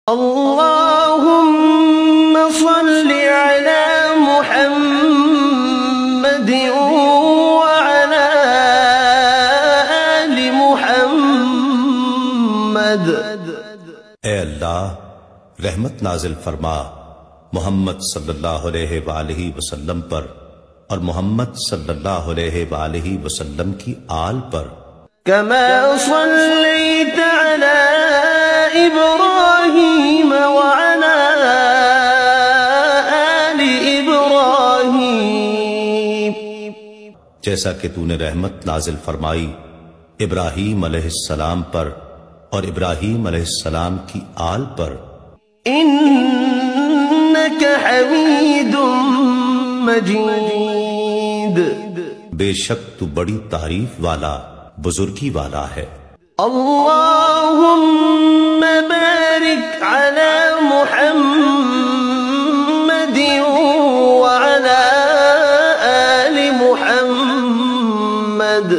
اللهم صل على محمد وعلى آل محمد۔ اے اللہ رحمت نازل فرما محمد صلی اللہ علیہ وآلہ وسلم پر اور محمد صلی اللہ علیہ وآلہ وسلم کی آل پر۔ كما صليت على إبراهيم وعلى آل إبراهيم، جیسا کہ تو نے رحمت نازل فرمائی ابراہیم علیہ السلام پر اور ابراہیم علیہ السلام کی آل پر۔ إنك حميد مجيد، بے شک تو بڑی تعریف والا بزرگی والا ہے۔ اللهم بارك على محمد وعلى آل محمد۔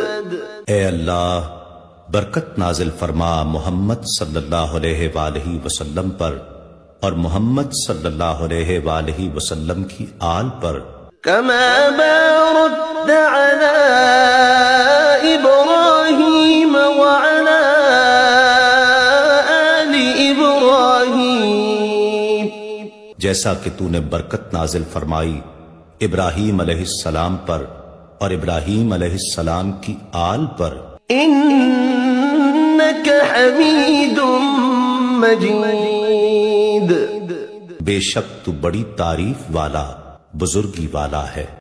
اے اللہ برکت نازل فرما محمد صلی اللہ علیہ وآلہ وسلم پر اور محمد صلی اللہ علیہ وآلہ وسلم کی آل پر۔ كما باركت على إبراهيم وعلى آل إبراهيم، جیسا کہ تو نے برکت نازل فرمائی ابراہیم علیہ السلام پر اور ابراہیم علیہ السلام کی آل پر۔ إنك حميد مجيد، بے شک تو بڑی تعریف والا بزرگی والا ہے۔